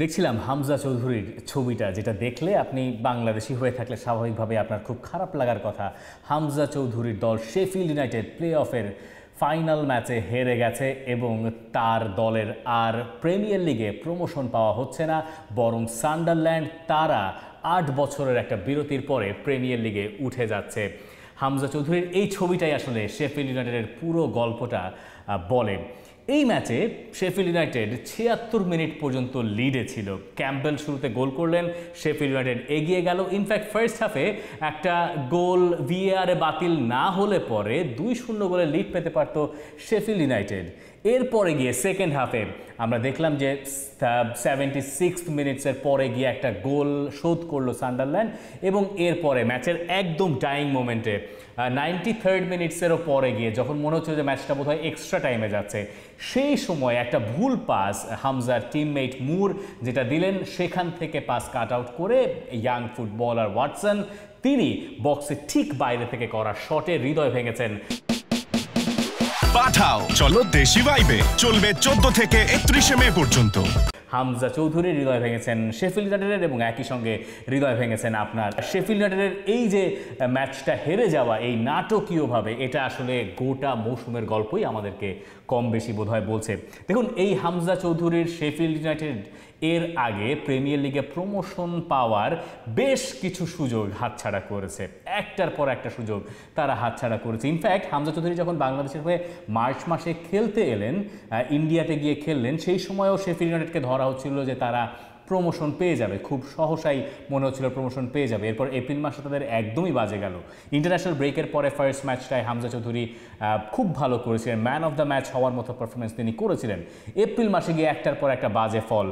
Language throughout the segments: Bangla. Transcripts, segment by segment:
দেখছিলাম হামজা চৌধুরীর ছবিটা, যেটা দেখলে আপনি বাংলাদেশি হয়ে থাকলে স্বাভাবিকভাবে আপনার খুব খারাপ লাগার কথা। হামজা চৌধুরীর দল শেফিল্ড ইউনাইটেড প্লে অফের ফাইনাল ম্যাচে হেরে গেছে এবং তার দলের আর প্রিমিয়ার লিগে প্রমোশন পাওয়া হচ্ছে না, বরং সান্ডারল্যান্ড তারা ৮ বছরের একটা বিরতির পরে প্রিমিয়ার লিগে উঠে যাচ্ছে। হামজা চৌধুরীর এই ছবিটাই আসলে শেফিল্ড ইউনাইটেডের পুরো গল্পটা বলে। এই ম্যাচে শেফিল্ড ইউনাইটেড ৭৬ মিনিট পর্যন্ত লিডে ছিল। ক্যাম্পবেল শুরুতে গোল করলেন, শেফিল্ড ইউনাইটেড এগিয়ে গেল। ইনফ্যাক্ট ফার্স্ট হাফে একটা গোল ভিএআরে বাতিল না হলে পরে ২-০ গোলে লিড পেতে পারত শেফিল্ড ইউনাইটেড। এরপরে গিয়ে সেকেন্ড হাফে আমরা দেখলাম যে 76 মিনিটসের পরে গিয়ে একটা গোল শোধ করলো সান্ডারল্যান্ড এবং এরপরে ম্যাচের একদম ডাইং মোমেন্টে 93rd মিনিটসেরও পরে গিয়ে যখন মনে হচ্ছে যে ম্যাচটা বোধহয় এক্সট্রা টাইমে যাচ্ছে, সেই সময় একটা ভুল পাস হামজার টিমমেট মুর যেটা দিলেন, সেখান থেকে পাস কাট আউট করে ইয়াং ফুটবলার ওয়াটসন তিনি বক্সের ঠিক বাইরে থেকে করা শটে হৃদয় ভেঙেছেন। পাঠাও চলো দেশি ভাইবে, চলবে 14 থেকে 31 মে পর্যন্ত। হামজা চৌধুরী হৃদয় ভেঙেছেন শেফিল্ড ইউনাইটেডের এবং একই সঙ্গে হৃদয় ভেঙেছেন আপনার শেফিল্ড ইউনাইটেডের। এই যে ম্যাচটা হেরে যাওয়া এই নাটকীয়ভাবে, এটা আসলে গোটা মৌসুমের গল্পই আমাদেরকে কম বেশি বোধহয় বলছে। দেখুন, এই হামজা চৌধুরীর শেফিল্ড ইউনাইটেড এর আগে প্রিমিয়ার লিগে প্রমোশন পাওয়ার বেশ কিছু সুযোগ হাতছাড়া করেছে, একটার পর একটা সুযোগ তারা হাতছাড়া করেছে। ইনফ্যাক্ট হামজা চৌধুরী যখন বাংলাদেশের হয়ে মার্চ মাসে খেলতে এলেন, ইন্ডিয়াতে গিয়ে খেললেন, সেই সময়ও শেফিল্ড ইউনাইটেডকে ধরা হচ্ছিল যে তারা প্রমোশন পেয়ে যাবে, খুব সহসাই মনে হচ্ছিল প্রমোশন পেয়ে যাবে। এরপর এপ্রিল মাসে তাদের একদমই বাজে গেল। ইন্টারন্যাশনাল ব্রেকের পরে ফার্স্ট ম্যাচটায় হামজা চৌধুরী খুব ভালো করেছিলেন, ম্যান অফ দ্য ম্যাচ হওয়ার মতো পারফরমেন্স তিনি করেছিলেন। এপ্রিল মাসে গিয়ে একটার পর একটা বাজে ফল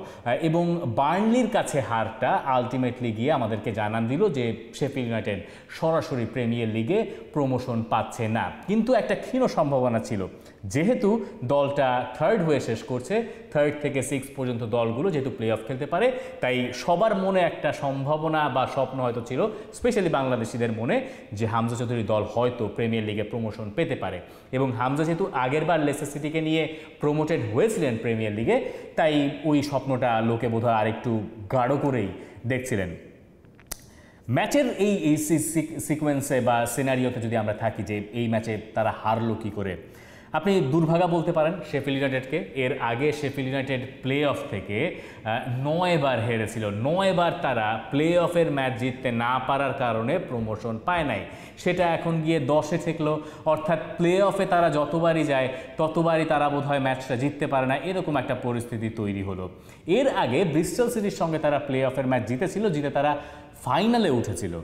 এবং বার্নলির কাছে হারটা আলটিমেটলি গিয়ে আমাদেরকে জানান দিল যে শেফিল্ড ইউনাইটেড সরাসরি প্রিমিয়ার লিগে প্রমোশন পাচ্ছে না। কিন্তু একটা ক্ষীণ সম্ভাবনা ছিল, যেহেতু দলটা থার্ড হয়ে শেষ করছে, 3rd থেকে 6 পর্যন্ত দলগুলো যেহেতু প্লে অফ খেলতে পারে, তাই সবার মনে একটা সম্ভাবনা বা স্বপ্ন হয়তো ছিল, স্পেশালি বাংলাদেশিদের মনে, যে হামজা চৌধুরী দল হয়তো প্রিমিয়ার লিগে প্রমোশন পেতে পারে। এবং হামজা যেহেতু আগেরবার লেস্টার সিটিকে নিয়ে প্রমোটেড হয়েছিলেন প্রিমিয়ার লিগে, তাই ওই স্বপ্নটা লোকে বোধহয় আরেকটু গাঢ় করেই দেখছিলেন। ম্যাচের এই সিকোয়েন্সে বা সিনারিওতে যদি আমরা থাকি যে এই ম্যাচে তারা হারলো কী করে, আপনি দুর্ভাগা বলতে পারেন শেফিল্ড ইউনাইটেডকে। এর আগে শেফিল্ড ইউনাইটেড প্লে অফ থেকে 9 বার হেরেছিল। 9 বার তারা প্লে অফের ম্যাচ জিততে না পারার কারণে প্রমোশন পায় নাই, সেটা এখন গিয়ে 10-এ ঠেকলো। অর্থাৎ প্লে অফে তারা যতবারই যায় ততবারই তারা বোধহয় ম্যাচটা জিততে পারে না, এরকম একটা পরিস্থিতি তৈরি হলো। এর আগে ব্রিস্টল সিটির সঙ্গে তারা প্লে অফের ম্যাচ জিতেছিল, জিতে তারা ফাইনালে উঠেছিল।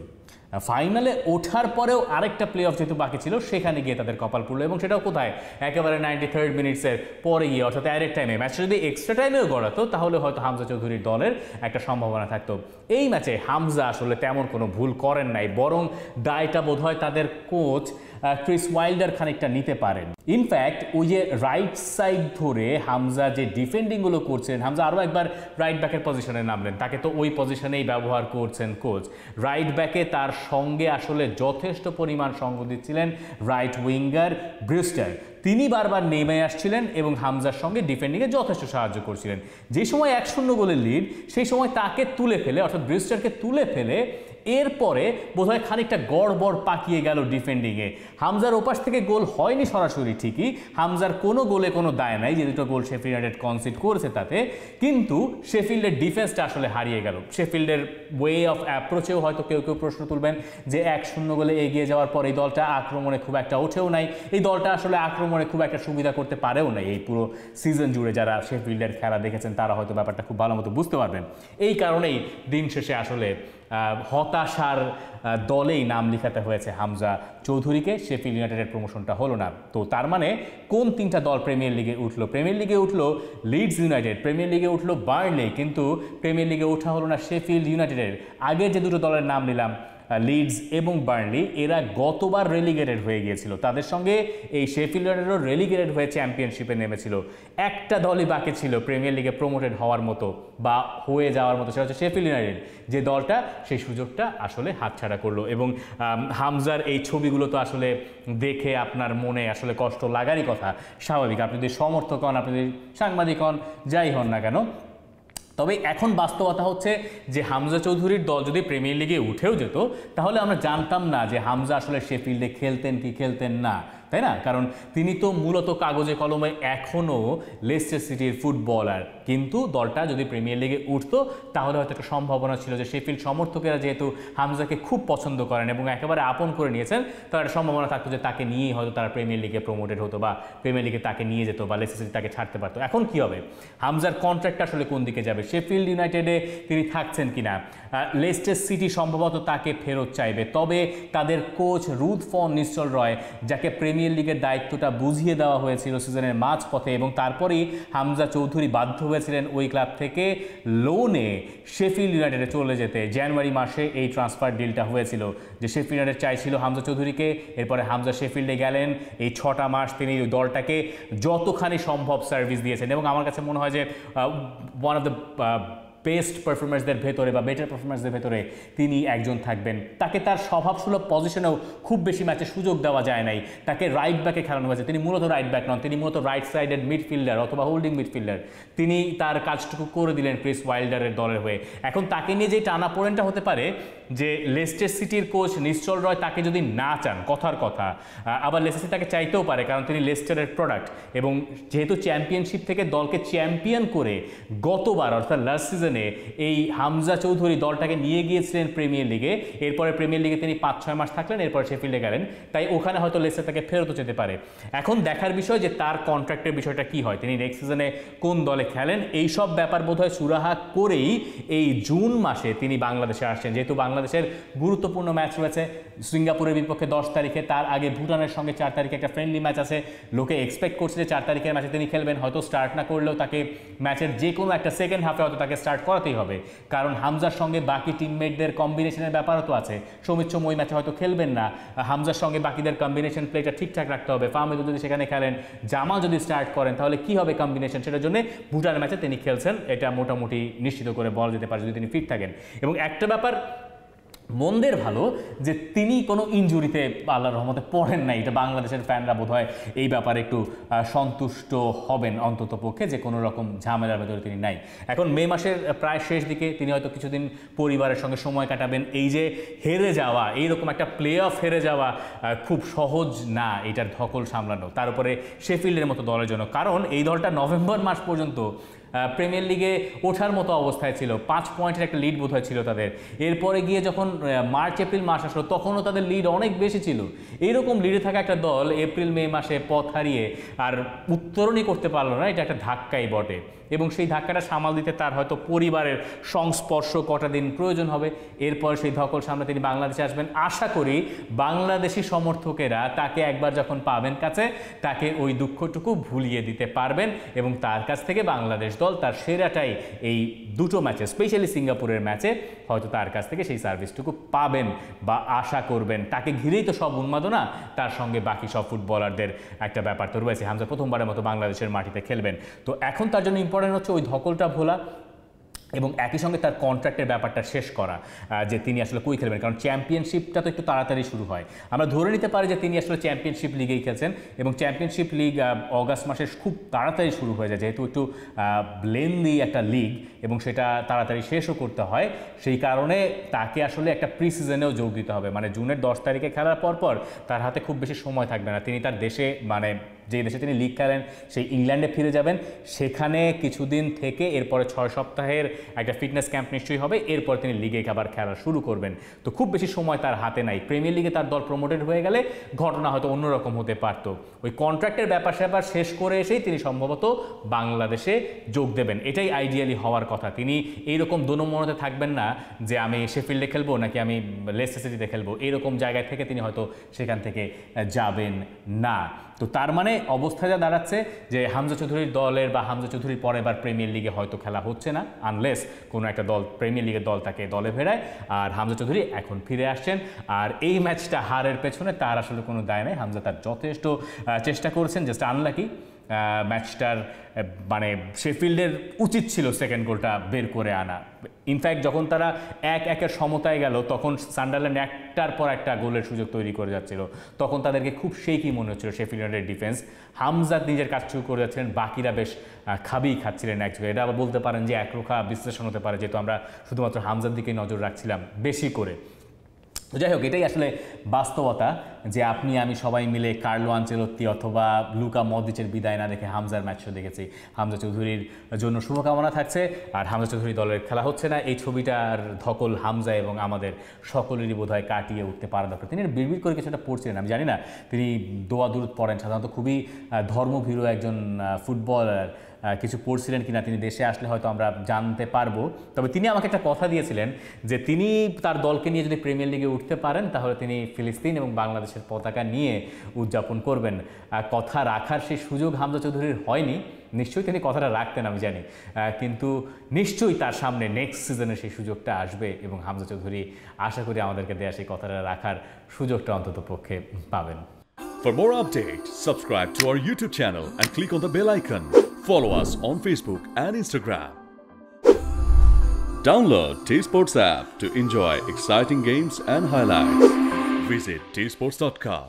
ফাইনালে ওঠার পরেও আরেকটা প্লে অফ যেহেতু বাকি ছিল, সেখানে গিয়ে তাদের কপাল পড়লো এবং সেটাও কোথায়, একেবারে 93rd মিনিটসের পরে গিয়ে, অর্থাৎ ডাইরেক্ট টাইমে। ম্যাচটা যদি এক্সট্রা টাইমেও গড়াতো তাহলে হয়তো হামজা চৌধুরীর দলের একটা সম্ভাবনা থাকতো। এই ম্যাচে হামজা আসলে তেমন কোনো ভুল করেন নাই, বরং দায়টা বোধহয় তাদের কোচ ক্রিস ওয়াইল্ডার খানিকটা নিতে পারেন। ইনফ্যাক্ট ওই যে রাইট সাইড ধরে হামজা যে ডিফেন্ডিংগুলো করছেন, হামজা আরও একবার রাইট ব্যাকের পজিশনে নামলেন, তাকে তো ওই পজিশনেই ব্যবহার করছেন কোচ। রাইট ব্যাকে তার সঙ্গে আসলে যথেষ্ট পরিমাণ সঙ্গ দিচ্ছিলেন রাইট উইঙ্গার ব্রিউস্টার। তিনি বারবার নেমে আসছিলেন এবং হামজার সঙ্গে ডিফেন্ডিংয়ে যথেষ্ট সাহায্য করছিলেন। যে সময় 1-0 গোলের লিড, সেই সময় তাকে তুলে ফেলে, অর্থাৎ ব্রিউস্টারকে তুলে ফেলে এরপরে বোধহয় খানিকটা গড়বড় পাকিয়ে গেল ডিফেন্ডিংয়ে। হামজার ওপাশ থেকে গোল হয়নি সরাসরি, ঠিকই হামজার কোনো গোলে কোনো দায় নাই, যে দুটো গোল শেফিল্ড ইউনাইটেড কনসিড করেছে তাতে, কিন্তু শেফিল্ডের ডিফেন্সটা আসলে হারিয়ে গেল। শেফিল্ডের ওয়ে অফ অ্যাপ্রোচেও হয়তো কেউ কেউ প্রশ্ন তুলবেন যে 1-0 গোলে এগিয়ে যাওয়ার পর এই দলটা আক্রমণে খুব একটা ওঠেও নাই, এই দলটা আসলে আক্রমণে খুব একটা সুবিধা করতে পারেও নাই। এই পুরো সিজন জুড়ে যারা শেফিল্ডের খেলা দেখেছেন তারা হয়তো ব্যাপারটা খুব ভালো মতো বুঝতে পারবেন। এই কারণেই দিন শেষে আসলে হতাশার দলেই নাম লিখাতে হয়েছে হামজা চৌধুরীকে। শেফিল্ড ইউনাইটেডের প্রমোশনটা হলো না। তো তার মানে কোন 3টা দল প্রিমিয়ার লিগে উঠলো? প্রিমিয়ার লিগে উঠলো লিডস ইউনাইটেড, প্রিমিয়ার লিগে উঠলো বার্নলি, কিন্তু প্রিমিয়ার লিগে ওঠা হলো না শেফিল্ড ইউনাইটেডের। আগে যে দুটো দলের নাম নিলাম, লিডস এবং বার্নলি, এরা গতবার রেলিগেটেড হয়ে গিয়েছিল, তাদের সঙ্গে এই শেফিল্ড ইউনাইটেডও রেলিগেটেড হয়ে চ্যাম্পিয়নশিপে নেমেছিল। একটা দলই বাকি ছিল প্রিমিয়ার লিগে প্রমোটেড হওয়ার মতো বা হয়ে যাওয়ার মতো, সেটা হচ্ছে শেফিল্ড ইউনাইটেড, যে দলটা সেই সুযোগটা আসলে হাতছাড়া করলো। এবং হামজার এই ছবিগুলো তো আসলে দেখে আপনার মনে আসলে কষ্ট লাগারই কথা, স্বাভাবিক। আপনি যদি সমর্থক হন, আপনি যদি সাংবাদিক হন, যাই হন না কেন, তবে এখন বাস্তবতা হচ্ছে যে হামজা চৌধুরীর দল যদি প্রিমিয়ার লিগে উঠেও যেত তাহলে আমরা জানতাম না যে হামজা আসলে শেফিল্ডে খেলতেন কি খেলতেন না, তাই না? কারণ তিনি তো মূলত কাগজে কলমে এখনও লেস্টার সিটির ফুটবলার, কিন্তু দলটা যদি প্রিমিয়ার লিগে উঠতো তাহলে হয়তো একটা সম্ভাবনা ছিল যে শেফিল্ড সমর্থকেরা যেহেতু হামজাকে খুব পছন্দ করেন এবং একেবারে আপন করে নিয়েছেন, তার একটা সম্ভাবনা থাকতো যে তাকে নিয়েই হয়তো তারা প্রিমিয়ার লিগে প্রমোটেড হতো বা প্রিমিয়ার লিগে তাকে নিয়ে যেত বা লেস্টার সিটি তাকে ছাড়তে পারতো। এখন কি হবে? হামজার কন্ট্রাক্ট আসলে কোন দিকে যাবে? শেফিল্ড ইউনাইটেডে তিনি থাকছেন কিনা? লেস্টার সিটি সম্ভবত তাকে ফেরত চাইবে, তবে তাদের কোচ রুথ ফন নিস্টেলরয়, যাকে প্রিমিয়ার লিগের দায়িত্বটা বুঝিয়ে দেওয়া হয়েছিল সিজনের মাঝপথে এবং তারপরেই হামজা চৌধুরী বাধ্য হয়েছিলেন ওই ক্লাব থেকে লোনে শেফিল্ড ইউনাইটেডে চলে যেতে। জানুয়ারি মাসে এই ট্রান্সফার ডিলটা হয়েছিল যে শেফিল্ড ইউনাইটেড চাইছিল হামজা চৌধুরীকে, এরপরে হামজা শেফিল্ডে গেলেন। এই 6টা মাস তিনি দলটাকে যতখানি সম্ভব সার্ভিস দিয়েছেন এবং আমার কাছে মনে হয় যে ওয়ান অফ দ্য বেস্ট পারফরমেন্সদের ভেতরে বা বেটার পারফরমেন্সদের ভেতরে তিনি একজন থাকবেন। তাকে তার স্বভাবসুলভ পজিশনেও খুব বেশি ম্যাচে সুযোগ দেওয়া যায় নাই, তাকে রাইট ব্যাকে খেলানো হয়েছে। তিনি মূলত রাইট ব্যাক নন, তিনি মূলত রাইট সাইডেড মিডফিল্ডার অথবা হোল্ডিং মিডফিল্ডার। তিনি তার কাজটুকু করে দিলেন ক্রিস ওয়াইল্ডারের দলের হয়ে। এখন তাকে নিয়ে যে টানাপোড়েনটা হতে পারে যে লেস্টার সিটির কোচ নিশ্চলরয় তাকে যদি না চান, কথার কথা, আবার লেস্টার সিটি তাকে চাইতেও পারে কারণ তিনি লেস্টারের প্রোডাক্ট এবং যেহেতু চ্যাম্পিয়নশিপ থেকে দলকে চ্যাম্পিয়ন করে গতবার অর্থাৎ লাস্ট সিজনে এই হামজা চৌধুরী দলটাকে নিয়ে গিয়েছিলেন প্রিমিয়ার লিগে। এরপরে প্রিমিয়ার লিগে তিনি 5-6 মাস থাকলেন, এরপরে শেফিল্ডে গেলেন, তাই ওখানে হয়তো লেস্টার তাকে ফেরত যেতে পারে। এখন দেখার বিষয় যে তার কন্ট্রাক্টের বিষয়টা কি হয়, তিনি নেক্সট সিজনে কোন দলে খেলেন, এইসব ব্যাপার বোধহয় সুরাহা করেই এই জুন মাসে তিনি বাংলাদেশে আসছেন। যেহেতু বাংলাদেশের গুরুত্বপূর্ণ ম্যাচ রয়েছে সিঙ্গাপুরের বিপক্ষে 10 তারিখে, তার আগে ভুটানের সঙ্গে 4 তারিখে একটা ফ্রেন্ডলি ম্যাচ আছে। লোকে এক্সপেক্ট করছে যে 4 তারিখের ম্যাচে তিনি খেলবেন, হয়তো স্টার্ট না করলেও তাকে ম্যাচের যে কোনো একটা সেকেন্ড হাফে হয়তো তাকে স্টার্ট করাতেই হবে, কারণ হামজার সঙ্গে বাকি টিমমেটদের কম্বিনেশনের ব্যাপারও তো আছে। সৌমিত সোম ওই ম্যাচে হয়তো খেলবেন না, হামজার সঙ্গে বাকিদের কম্বিনেশন প্লেটা ঠিকঠাক রাখতে হবে। ফাহমিদুল যদি সেখানে খেলেন, জামাল যদি স্টার্ট করেন, তাহলে কি হবে কম্বিনেশন, সেটার জন্য ভুটানের ম্যাচে তিনি খেলছেন, এটা মোটামুটি নিশ্চিত করে বলা যেতে পারে যদি তিনি ফিট থাকেন। এবং একটা ব্যাপার মন্দের ভালো যে তিনি কোনো ইনজুরিতে আল্লাহর রহমতে পড়েন নাই, এটা বাংলাদেশের ফ্যানরা বোধহয় এই ব্যাপারে একটু সন্তুষ্ট হবেন অন্তত পক্ষে, যে কোনো রকম ঝামেলার ভেতরে তিনি নাই। এখন মে মাসের প্রায় শেষ দিকে তিনি হয়তো কিছুদিন পরিবারের সঙ্গে সময় কাটাবেন। এই যে হেরে যাওয়া, এইরকম একটা প্লে অফ হেরে যাওয়া খুব সহজ না এটার ধকল সামলানো, তার উপরে শেফিল্ডের মতো দলের জন্য, কারণ এই দলটা নভেম্বর মাস পর্যন্ত প্রিমিয়ার লিগে ওঠার মতো অবস্থায় ছিল, 5 পয়েন্টের একটা লিড বোধহয় ছিল তাদের। এরপরে গিয়ে যখন মার্চ এপ্রিল মাস আসলো তখনও তাদের লিড অনেক বেশি ছিল। এইরকম লিডে থাকা একটা দল এপ্রিল মে মাসে পথ হারিয়ে আর উত্তরণই করতে পারলো না, এটা একটা ধাক্কাই বটে। এবং সেই ধাক্কাটা সামাল দিতে তার হয়তো পরিবারের সংস্পর্শ কটা দিন প্রয়োজন হবে। এরপর সেই ধকল সামনে তিনি বাংলাদেশে আসবেন। আশা করি বাংলাদেশি সমর্থকেরা তাকে একবার যখন পাবেন কাছে, তাকে ওই দুঃখটুকু ভুলিয়ে দিতে পারবেন এবং তার কাছ থেকে বাংলাদেশ দল তার সেরাটাই এই দুটো ম্যাচে, স্পেশালি সিঙ্গাপুরের ম্যাচে হয়তো তার কাছ থেকে সেই সার্ভিসটুকু পাবেন বা আশা করবেন। তাকে ঘিরেই তো সব উন্মাদনা, তার সঙ্গে বাকি সব ফুটবলারদের একটা ব্যাপার তো রয়েছে। হামজা প্রথমবারের মতো বাংলাদেশের মাটিতে খেলবেন, তো এখন তার জন্য ইম্পর্টেন্ট হচ্ছে ওই ধকলটা ভোলা এবং একই সঙ্গে তার কন্ট্রাক্টের ব্যাপারটা শেষ করা, যে তিনি আসলে কই খেলবেন, কারণ চ্যাম্পিয়নশিপটা তো একটু তাড়াতাড়ি শুরু হয়। আমরা ধরে নিতে পারি যে তিনি আসলে চ্যাম্পিয়নশিপ লিগেই খেলছেন এবং চ্যাম্পিয়নশিপ লিগ অগাস্ট মাসে খুব তাড়াতাড়ি শুরু হয়ে যায়, যেহেতু একটু লেন্দি একটা লিগ এবং সেটা তাড়াতাড়ি শেষও করতে হয়। সেই কারণে তাকে আসলে একটা প্রি সিজনেও যোগ দিতে হবে, মানে জুনের 10 তারিখে খেলার পর তার হাতে খুব বেশি সময় থাকবে না। তিনি তার দেশে, মানে যে দেশে তিনি লিগ খেলেন সেই ইংল্যান্ডে ফিরে যাবেন, সেখানে কিছুদিন থেকে এরপরে 6 সপ্তাহের একটা ফিটনেস ক্যাম্প নিশ্চয়ই হবে, এরপর তিনি লিগে আবার খেলা শুরু করবেন। তো খুব বেশি সময় তার হাতে নাই। প্রিমিয়ার লিগে তার দল প্রমোটেড হয়ে গেলে ঘটনা হয়তো অন্যরকম হতে পারত। ওই কন্ট্রাক্টের ব্যাপার শেষ করে এসেই তিনি সম্ভবত বাংলাদেশে যোগ দেবেন, এটাই আইডিয়ালি হওয়ার কথা। তিনি এইরকম দোনোমনতে থাকবেন না যে আমি শেফিল্ডে খেলবো নাকি আমি লেস্টার সিটিতে খেলবো, এইরকম জায়গায় থেকে তিনি হয়তো সেখান থেকে যাবেন না। তো তার মানে অবস্থা যা দাঁড়াচ্ছে যে হামজা চৌধুরীর দলের বা হামজা চৌধুরীর পরে এবার প্রিমিয়ার লিগে হয়তো খেলা হচ্ছে না, আনলেস কোনো একটা দল, প্রিমিয়ার লিগের দল তাকে দলে ফেরায়। আর হামজা চৌধুরী এখন ফিরে আসছেন, আর এই ম্যাচটা হারের পেছনে তার আসলে কোনো দায় নেই। হামজা তার যথেষ্ট চেষ্টা করেছেন, জাস্ট আনলাকি ম্যাচটার মানে শেফিল্ডের উচিত ছিল সেকেন্ড গোলটা বের করে আনা। ইনফ্যাক্ট যখন তারা 1-1 সমতায় গেল তখন সান্ডারল্যান্ড একটার পর একটা গোলের সুযোগ তৈরি করে যাচ্ছিল, তখন তাদেরকে খুব শেকি মনে হচ্ছিল শেফিল্ড ইউনাইটেডের ডিফেন্স। হামজাদ নিজের কাজ শুরু করে যাচ্ছিলেন, বাকিরা বেশ খাবিই খাচ্ছিলেন একযোগে। এটা আবার বলতে পারেন যে একরোখা বিশ্লেষণ হতে পারে, যেহেতু আমরা শুধুমাত্র হামজার দিকে নজর রাখছিলাম বেশি করে। তো যাই হোক, এটাই আসলে বাস্তবতা যে আপনি আমি সবাই মিলে কার্লো আনচেলত্তি অথবা লুকা মদ্রিচের বিদায় না দেখে হামজার ম্যাচও দেখেছি। হামজা চৌধুরীর জন্য শুভকামনা থাকছে। আর হামজা চৌধুরী দলের খেলা হচ্ছে না, এই ছবিটার ধকল হামজা এবং আমাদের সকলেরই বোধহয় কাটিয়ে উঠতে পারা দরকার। তিনি বিড়বিড় করে কিছুটা পড়ছিলেন, আমি জানি না তিনি দোয়া দুরুদ পড়েন, সাধারণত খুবই ধর্মভীরু একজন ফুটবলার, কিছু পড়ছিলেন কিনা তিনি দেশে আসলে হয়তো আমরা জানতে পারবো। তবে তিনি আমাকে একটা কথা দিয়েছিলেন যে তিনি তার দলকে নিয়ে যদি প্রিমিয়ার লিগে উঠতে পারেন তাহলে তিনি ফিলিস্তিন এবং বাংলাদেশের পতাকা নিয়ে উদযাপন করবেন। কথা রাখার সেই সুযোগ হামজা চৌধুরীর হয়নি, নিশ্চয়ই তিনি কথাটা রাখতেন আমি জানি, কিন্তু নিশ্চয়ই তার সামনে নেক্সট সিজনে সেই সুযোগটা আসবে এবং হামজা চৌধুরী আশা করি আমাদেরকে দেয়া সেই কথাটা রাখার সুযোগটা অন্তত পক্ষে পাবেন। For more updates, subscribe to our YouTube channel and click on the bell icon. Follow us on Facebook and Instagram. Download T-Sports app to enjoy exciting games and highlights. Visit tsports.com.